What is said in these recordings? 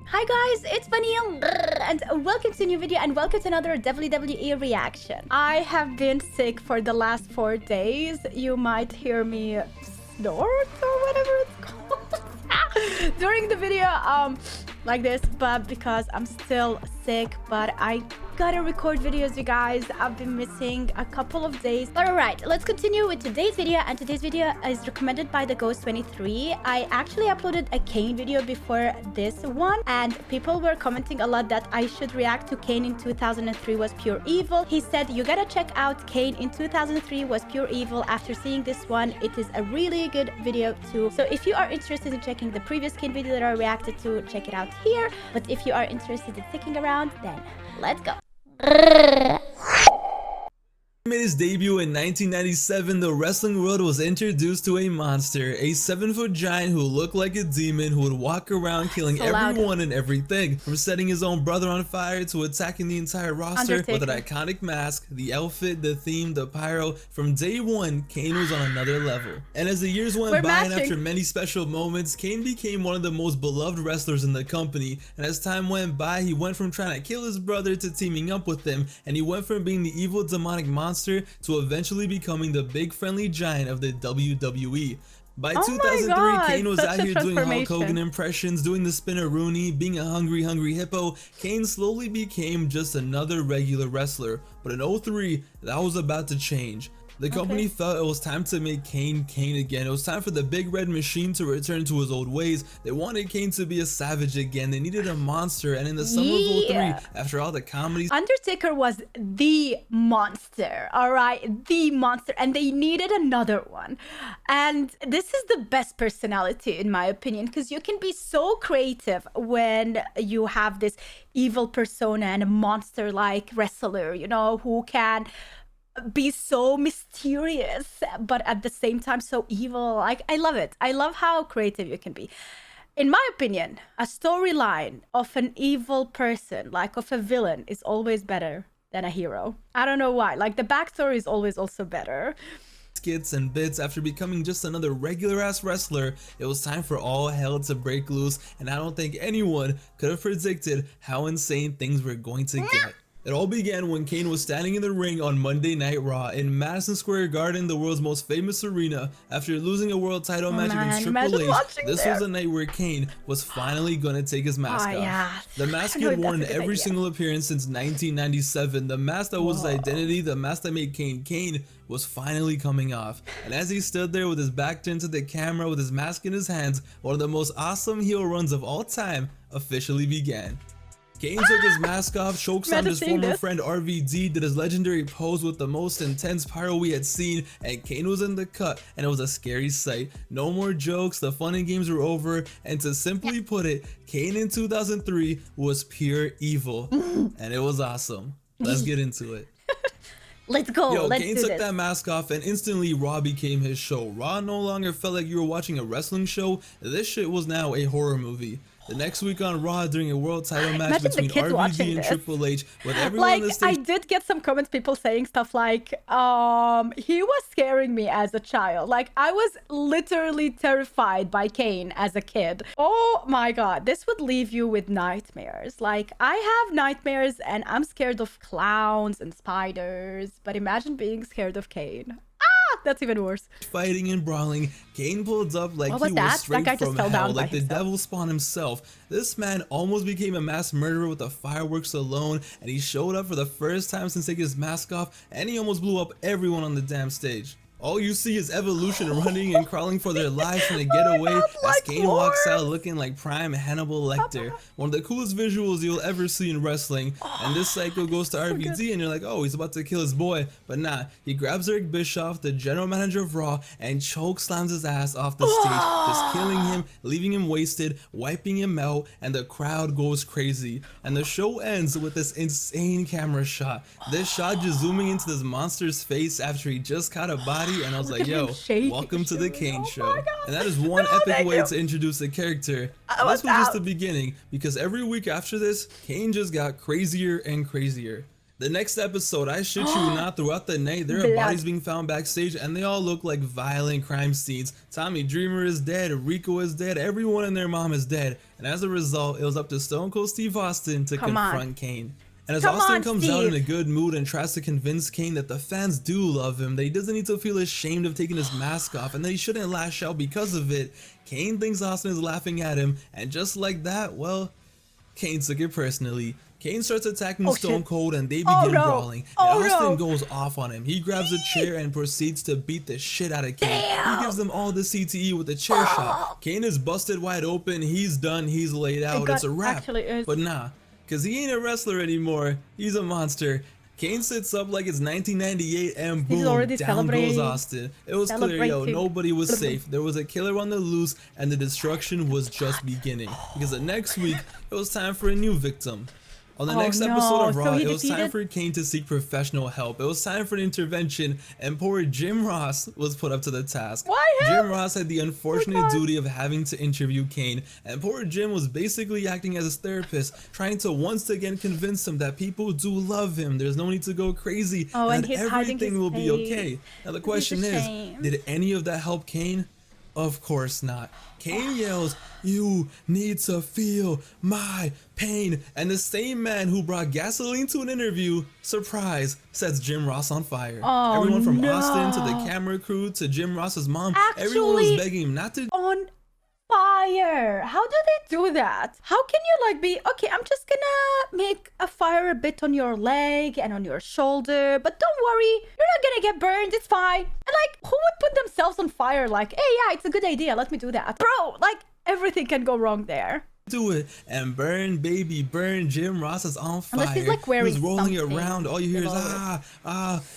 Hi guys, it's Bunnymon and welcome to a new video and welcome to another WWE reaction. I have been sick for the last 4 days. You might hear me snort or whatever it's called during the video like this, but because I'm still sick, but I gotta record videos, you guys. I've been missing a couple of days, but all right, let's continue with today's video. And today's video is recommended by the Ghost 23. I actually uploaded a Kane video before this one and people were commenting a lot that I should react to Kane in 2003 was pure evil. He said you gotta check out Kane in 2003 was pure evil. After seeing this one, it is a really good video too. So if you are interested in checking the previous Kane video that I reacted to, check it out here. But if you are interested in sticking around, then let's go. Made his debut in 1997, the wrestling world was introduced to a monster, a 7-foot giant who looked like a demon who would walk around killing everyone and everything, from setting his own brother on fire to attacking the entire roster with an iconic mask, the outfit, the theme, the pyro. From day one, Kane was on another level. And as the years went by and after many special moments, Kane became one of the most beloved wrestlers in the company. And as time went by, he went from trying to kill his brother to teaming up with him, and he went from being the evil demonic monster to eventually becoming the big friendly giant of the WWE. By 2003, Kane was out here doing Hulk Hogan impressions, doing the spinneroonie, being a hungry hippo. Kane slowly became just another regular wrestler, but in 2003, that was about to change. The company felt it was time to make Kane again. It was time for the big red machine to return to his old ways. They wanted Kane to be a savage again. They needed a monster, and in the summer of 2003, after all the comedies, Undertaker was the monster, all right, the monster, and they needed another one. And this is the best personality in my opinion, because you can be so creative when you have this evil persona and a monster like wrestler, you know, who can be so mysterious but at the same time so evil. Like, I love it. I love how creative you can be. In my opinion, a storyline of an evil person, like of a villain, is always better than a hero. I don't know why. Like, the backstory is always also better. Skits and bits. After becoming just another regular ass wrestler, it was time for all hell to break loose, and I don't think anyone could have predicted how insane things were going to get. It all began when Kane was standing in the ring on Monday Night Raw in Madison Square Garden, the world's most famous arena. After losing a world title match against Triple H, this was a night where Kane was finally gonna take his mask off. The mask he had worn in every single appearance since 1997. The mask that was his identity, the mask that made Kane Kane, was finally coming off. And as he stood there with his back turned to the camera with his mask in his hands, one of the most awesome heel runs of all time officially began. Kane took his mask off, chokeslammed his former friend RVD, did his legendary pose with the most intense pyro we had seen, and Kane was in the cut, and it was a scary sight. No more jokes, the fun and games were over, and to simply put it, Kane in 2003 was pure evil, and it was awesome. Let's get into it. Let's go. Yo, Kane took that mask off and instantly Raw became his show. Raw no longer felt like you were watching a wrestling show. This shit was now a horror movie. The next week on Raw, during a world title match between RVD and Triple H, with everyone on the stage. I did get some comments, people saying stuff like, he was scaring me as a child. Like, I was literally terrified by Kane as a kid. Oh my god, this would leave you with nightmares. Like, I have nightmares and I'm scared of clowns and spiders, but imagine being scared of Kane. That's even worse. Fighting and brawling, Kane pulled up like he was straight from hell, like the devil spawned himself. This man almost became a mass murderer with the fireworks alone, and he showed up for the first time since taking his mask off, and he almost blew up everyone on the damn stage. All you see is Evolution running and crawling for their lives trying to get away as Kane walks out looking like prime Hannibal Lecter. One of the coolest visuals you'll ever see in wrestling. And this cycle goes to RVD and you're like, oh, he's about to kill his boy. But nah, he grabs Eric Bischoff, the general manager of Raw, and choke slams his ass off the stage, just killing him, leaving him wasted, wiping him out, and the crowd goes crazy. And the show ends with this insane camera shot. This shot just zooming into this monster's face after he just caught a body. And I was like, yo, welcome to the Kane Show. And that is one epic way to introduce a character. This was just the beginning, because every week after this, Kane just got crazier and crazier. The next episode, I shit you not, throughout the night, there are bodies being found backstage, and they all look like violent crime scenes. Tommy Dreamer is dead, Rico is dead, everyone and their mom is dead. And as a result, it was up to Stone Cold Steve Austin to confront Kane. And as Austin comes out in a good mood and tries to convince Kane that the fans do love him, that he doesn't need to feel ashamed of taking his mask off, and that he shouldn't lash out because of it, Kane thinks Austin is laughing at him, and just like that, well, Kane took it personally. Kane starts attacking Stone Cold and they begin brawling, and Austin goes off on him. He grabs a chair and proceeds to beat the shit out of Kane. He gives them all the CTE with a chair shot. Kane is busted wide open, he's done, he's laid out, it's a wrap. But nah, cause he ain't a wrestler anymore, he's a monster. Kane sits up like it's 1998 and boom, down goes Austin. It was clear, yo, nobody was safe. There was a killer on the loose and the destruction was just beginning. Because the next week, it was time for a new victim. On the next episode of Raw, it was time for Kane to seek professional help. It was time for an intervention, and poor Jim Ross was put up to the task. Jim Ross had the unfortunate duty of having to interview Kane, and poor Jim was basically acting as his therapist, trying to once again convince him that people do love him. There's no need to go crazy, and everything will be okay. Now the question is, did any of that help Kane? Of course not. Kane yells, "You need to feel my pain." And the same man who brought gasoline to an interview, surprise, sets Jim Ross on fire. Everyone from Austin to the camera crew to Jim Ross's mom, everyone was begging him not to. On fire. How do they do that? How can you like be okay, I'm just gonna make a fire a bit on your leg and on your shoulder, but don't worry, you're not gonna get burned, it's fine. And like, who would put themselves on fire like, hey, yeah, it's a good idea, let me do that? Bro, like, everything can go wrong there. Do it and burn, baby, burn. Jim Ross is on fire. Unless he's like wearing he was rolling around. All you hear is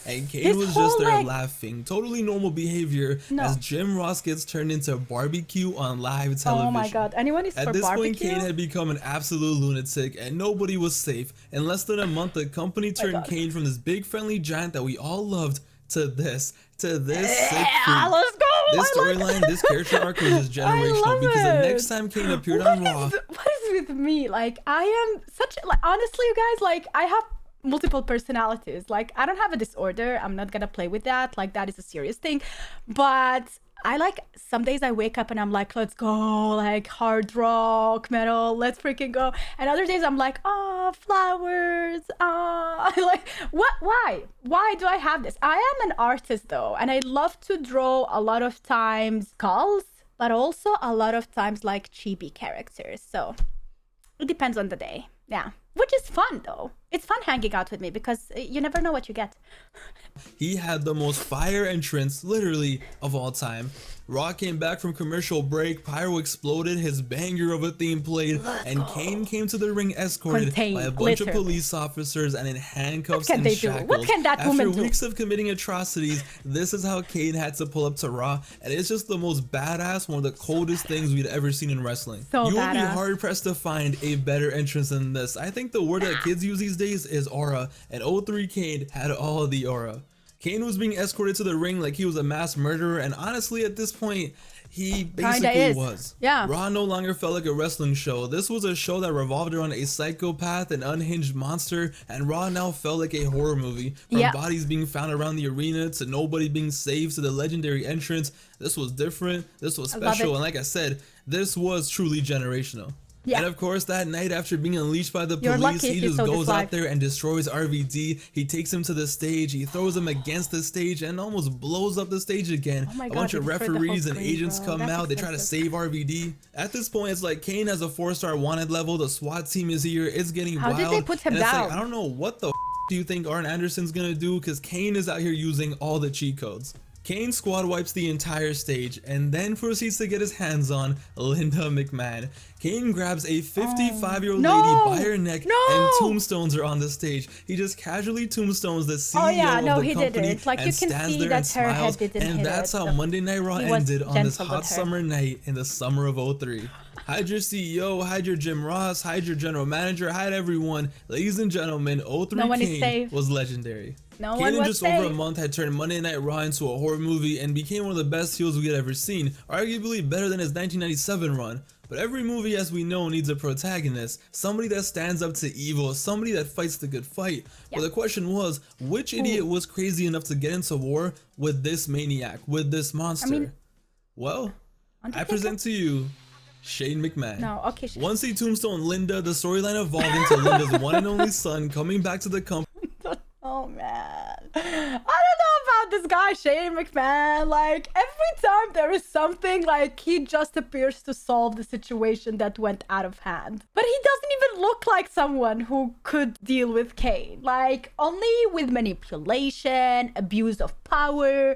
and Kane was just there laughing. Totally normal behavior as Jim Ross gets turned into barbecue on live television. Oh my god, anyone is for barbecue? At this point, Kane had become an absolute lunatic and nobody was safe. In less than a month, the company turned Kane from this big friendly giant that we all loved to this sick freak. Let's go. This storyline, this character arc was just generational because the next time Kane appeared on Raw. What is with me? Like, I am such, like, honestly, you guys, like, I have multiple personalities. Like, I don't have a disorder. I'm not gonna play with that. Like, that is a serious thing. But I like, some days I wake up and I'm like, let's go, like hard rock, metal, let's freaking go. And other days I'm like, oh, flowers, like, what, why do I have this? I am an artist though, and I love to draw a lot of times skulls, but also a lot of times like chibi characters. So it depends on the day. Yeah. Which is fun though. It's fun hanging out with me because you never know what you get. He had the most fire entrance, literally, of all time. Raw came back from commercial break, pyro exploded, his banger of a theme played, and Kane came to the ring escorted by a bunch of police officers and in handcuffs and shackles. What can that woman do? After weeks of committing atrocities, this is how Kane had to pull up to Raw, and it's just the most badass, one of the coldest things we'd ever seen in wrestling. You will be hard pressed to find a better entrance than this. I think the word that kids use these days is aura, and 03 Kane had all the aura. Kane was being escorted to the ring like he was a mass murderer, and honestly at this point he basically was. Raw no longer felt like a wrestling show. This was a show that revolved around a psychopath, an unhinged monster, and Raw now felt like a horror movie. From bodies being found around the arena to nobody being saved to the legendary entrance. This was different, this was special, and like I said, this was truly generational. And of course, that night after being unleashed by the police, he just goes out there and destroys RVD. He takes him to the stage, he throws him against the stage and almost blows up the stage again. A bunch of referees and agents come out, they try to save RVD. At this point, it's like Kane has a 4-star wanted level, the SWAT team is here, it's getting wild. How did they put him down? Like, I don't know what the do you think Arn Anderson's gonna do, because Kane is out here using all the cheat codes. Kane squad wipes the entire stage and then proceeds to get his hands on Linda McMahon. Kane grabs a 55-year-old lady by her neck and tombstones her on the stage. He just casually tombstones the CEO of the company like, and stands there and smiles. And that's how Monday Night Raw ended on this hot summer night in the summer of 03. Hide your CEO, hide your Jim Ross, hide your general manager, hide everyone. Ladies and gentlemen, 03 Kane was legendary. Kane in just over a month had turned Monday Night Raw into a horror movie and became one of the best heels we had ever seen, arguably better than his 1997 run. But every movie, as we know, needs a protagonist, somebody that stands up to evil, somebody that fights the good fight. But the question was, which idiot was crazy enough to get into war with this maniac, with this monster? Well, I present to you Shane McMahon. No, okay. Once he tombstone Linda, the storyline evolved into Linda's one and only son coming back to the company. Oh man, I don't know about this guy Shane McMahon. Like every time there is something, like he just appears to solve the situation that went out of hand. But he doesn't even look like someone who could deal with Kane. Like only with manipulation, abuse of power.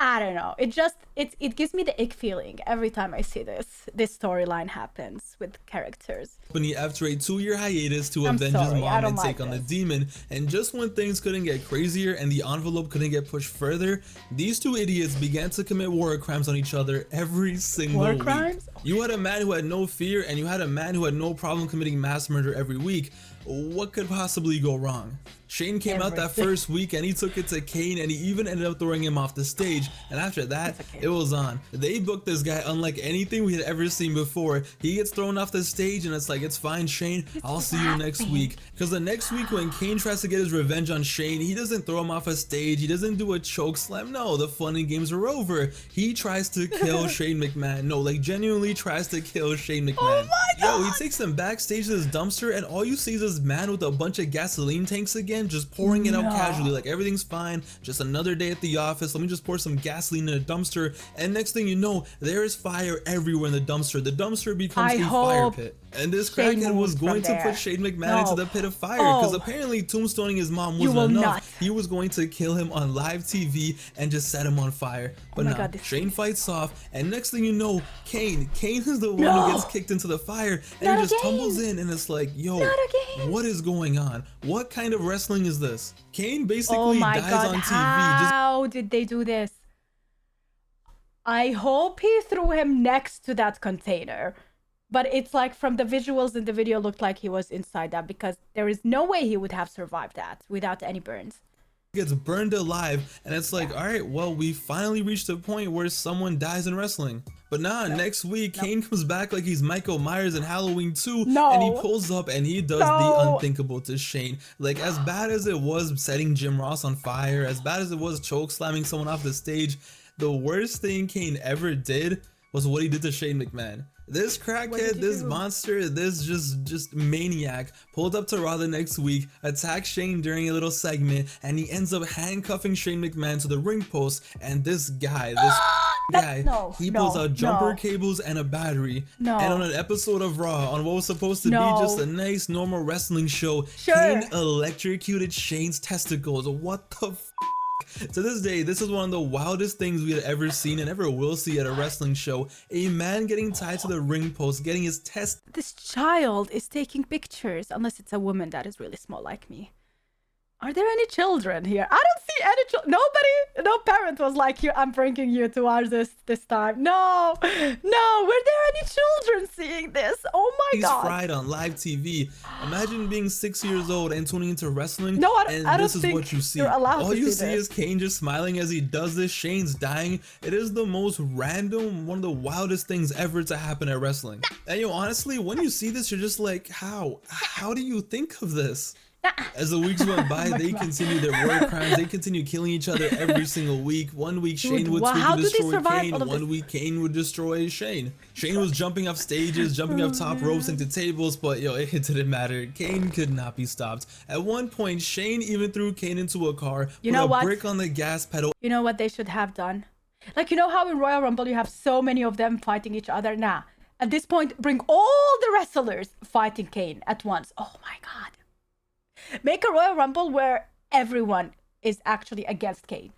I don't know. It gives me the ick feeling every time I see this storyline happens with characters. After a 2-year hiatus to avenge his mom and take on the demon, and just when things couldn't get crazier and the envelope couldn't get pushed further, these two idiots began to commit war crimes on each other every single week. Crimes? You had a man who had no fear, and you had a man who had no problem committing mass murder every week. What could possibly go wrong? Shane came out that first week and he took it to Kane, and he even ended up throwing him off the stage, and after that it was on. They booked this guy unlike anything we had ever seen before. He gets thrown off the stage and it's like, it's fine Shane, I'll see you next week. Because the next week when Kane tries to get his revenge on Shane, he doesn't throw him off a stage, he doesn't do a choke slam. No, the fun and games are over. He tries to kill Shane McMahon. No, like genuinely tries to kill Shane McMahon. Oh my God. Yo, he takes him backstage to this dumpster, and all you see is this man with a bunch of gasoline tanks again, just pouring it out casually, like everything's fine, just another day at the office, let me just pour some gasoline in a dumpster. And next thing you know, there is fire everywhere in the dumpster. The dumpster becomes a fire pit, and this crackhead was going to put Shane McMahon into the pit of fire, because apparently tombstoning his mom wasn't enough. He was going to kill him on live TV and just set him on fire. But no, Shane fights off, and next thing you know, Kane is the one who gets kicked into the fire, and he just tumbles in, and it's like, yo, what is going on? What kind of wrestling is this? Kane basically dies on TV. How did they do this? I hope he threw him next to that container. But it's like from the visuals in the video looked like he was inside that, because there is no way he would have survived that without any burns. Gets burned alive, and it's like, all right, well, we finally reached a point where someone dies in wrestling. But next week Kane comes back like he's Michael Myers in Halloween 2, and he pulls up and he does the unthinkable to Shane. Like, as bad as it was setting Jim Ross on fire, as bad as it was choke slamming someone off the stage, the worst thing Kane ever did was what he did to Shane McMahon. This crackhead, this monster, this just maniac pulled up to Raw the next week, attacked Shane during a little segment, and he ends up handcuffing Shane McMahon to the ring post. And this guy, he pulls out jumper cables and a battery. And on an episode of Raw, on what was supposed to be just a nice normal wrestling show, Kane electrocuted Shane's testicles. What the f? To this day, this is one of the wildest things we had ever seen and ever will see at a wrestling show. A man getting tied to the ring post, getting his This child is taking pictures, unless it's a woman that is really small like me. Are there any children here? I don't see any children. Nobody, no parent was like, here, I'm bringing you to watch this time. No, were there any children seeing this? Oh my God. He's fried on live TV. Imagine being 6 years old and tuning into wrestling, and this is what you see. All you see is Kane just smiling as he does this. Shane's dying. It is the most random, one of the wildest things ever to happen at wrestling. And honestly, when you see this, you're just like, how do you think of this? As the weeks went by, they continued their war crimes. They continued killing each other every single week. One week Shane would sweep and destroy Kane. One week Kane would destroy Shane. Shane was jumping off stages, jumping up top ropes into tables, but it didn't matter. Kane could not be stopped. At one point, Shane even threw Kane into a car, put a brick on the gas pedal. You know what they should have done? Like, you know how in Royal Rumble you have so many of them fighting each other? Nah, at this point, bring all the wrestlers fighting Kane at once. Oh my God. Make a Royal Rumble where everyone is actually against Kane.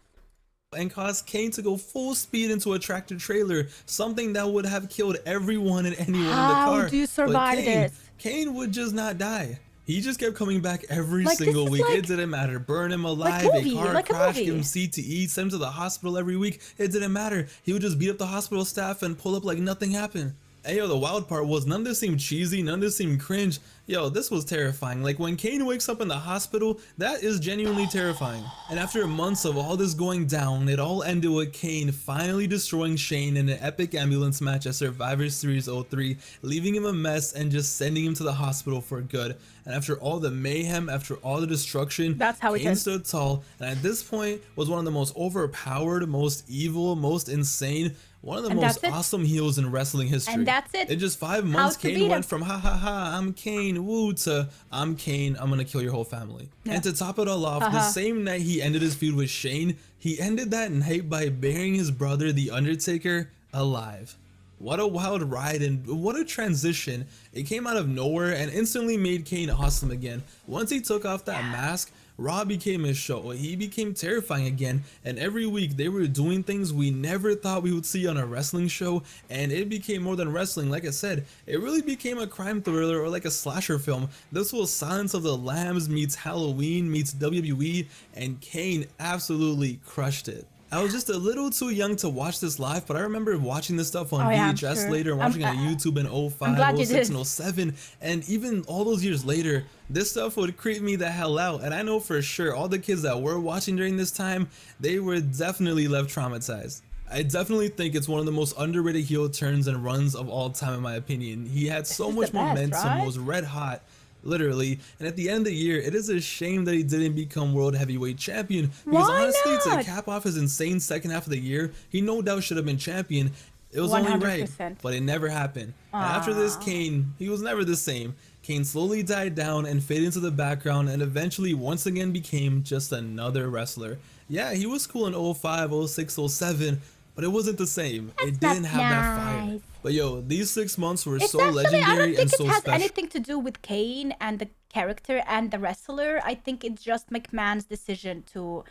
And cause Kane to go full speed into a tractor trailer, something that would have killed everyone and anyone in the car. How do you survive this? Kane would just not die. He just kept coming back every single week. It didn't matter. Burn him alive, a car crash, give him CTE, send him to the hospital every week. It didn't matter. He would just beat up the hospital staff and pull up like nothing happened. Hey, yo, the wild part was none of this seemed cheesy, none of this seemed cringe. Yo, this was terrifying. Like when Kane wakes up in the hospital, that is genuinely terrifying. And after months of all this going down, it all ended with Kane finally destroying Shane in an epic ambulance match at Survivor Series 03, leaving him a mess and just sending him to the hospital for good. And after all the mayhem, after all the destruction, that's how Kane stood tall, and at this point was one of the most overpowered, most evil, most insane, one of the most awesome heels in wrestling history. And that's it. In just 5 months, Kane went from ha ha ha, I'm Kane, woo, to I'm Kane, I'm gonna kill your whole family. Yeah. And to top it all off, the same night he ended his feud with Shane, he ended that night by burying his brother, The Undertaker, alive. What a wild ride and what a transition. It came out of nowhere and instantly made Kane awesome again. Once he took off that mask, Raw became his show. He became terrifying again, and every week they were doing things we never thought we would see on a wrestling show, and it became more than wrestling. Like I said, it really became a crime thriller or like a slasher film. This was Silence of the Lambs meets Halloween meets WWE, and Kane absolutely crushed it. I was just a little too young to watch this live, but I remember watching this stuff on VHS later and watching it on YouTube in 05, 06, and 07. And even all those years later, this stuff would creep me the hell out. And I know for sure all the kids that were watching during this time, they were definitely left traumatized. I definitely think it's one of the most underrated heel turns and runs of all time in my opinion. He had so much momentum, was red hot. Literally, and at the end of the year, it is a shame that he didn't become world heavyweight champion, because honestly, to cap off his insane second half of the year, he no doubt should have been champion. It was 100%. Only right, but it never happened. And after this, Kane, he was never the same. Kane slowly died down and faded into the background, and eventually once again became just another wrestler. Yeah, he was cool in 05, 06, 07, but it wasn't the same. It didn't have that fire. But yo, these 6 months were so legendary and so special. I don't think it has anything to do with Kane and the character and the wrestler. I think it's just McMahon's decision to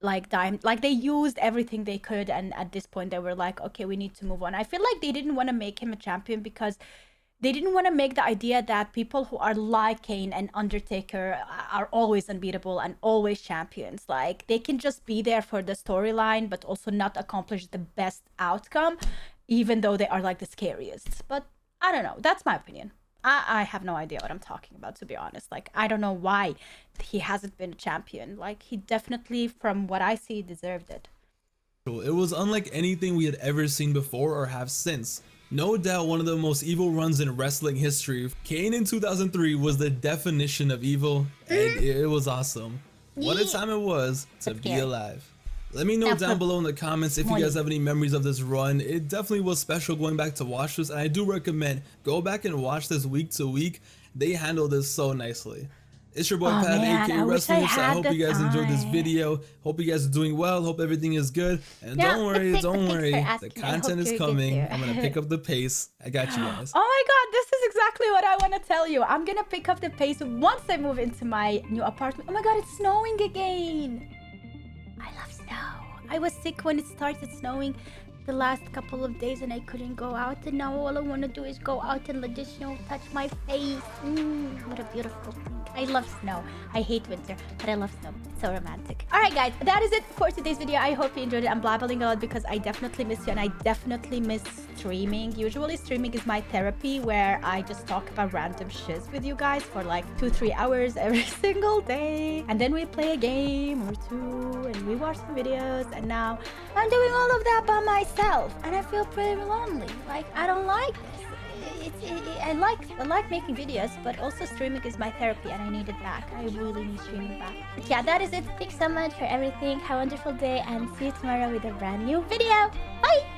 like they used everything they could, and at this point they were like, okay, we need to move on. I feel like they didn't want to make him a champion because they didn't want to make the idea that people who are like Kane and Undertaker are always unbeatable and always champions. Like, they can just be there for the storyline, but also not accomplish the best outcome, even though they are like the scariest. But I don't know. That's my opinion. I have no idea what I'm talking about, to be honest. Like, I don't know why he hasn't been a champion. Like, he definitely, from what I see, deserved it. It was unlike anything we had ever seen before or have since. No doubt one of the most evil runs in wrestling history. Kane in 2003 was the definition of evil, and it was awesome. What a time it was to be alive. Let me know down below in the comments if you guys have any memories of this run. It definitely was special going back to watch this, and I do recommend go back and watch this week to week. They handle this so nicely. It's your boy Pat, aka Wrestling. I hope you guys enjoyed this video. Hope you guys are doing well. Hope everything is good. And don't worry, the content is coming. I'm gonna pick up the pace. I got you guys. Oh my god, this is exactly what I want to tell you. I'm gonna pick up the pace once I move into my new apartment. Oh my god, it's snowing again. I love snow. I was sick when it started snowing the last couple of days and I couldn't go out, and now all I want to do is go out and let the snow touch my face. What a beautiful thing. I love snow. I hate winter, but I love snow. It's so romantic. Alright guys, that is it for today's video. I hope you enjoyed it. I'm blabbling a lot because I definitely miss you, and I definitely miss streaming. Usually streaming is my therapy, where I just talk about random shiz with you guys for like 2-3 hours every single day, and then we play a game or two and we watch some videos, and now I'm doing all of that by myself and I feel pretty lonely. Like, I don't like this. I like making videos, but also streaming is my therapy and I need it back. I really need streaming back. But yeah, that is it. Thanks so much for everything. Have a wonderful day and see you tomorrow with a brand new video. Bye!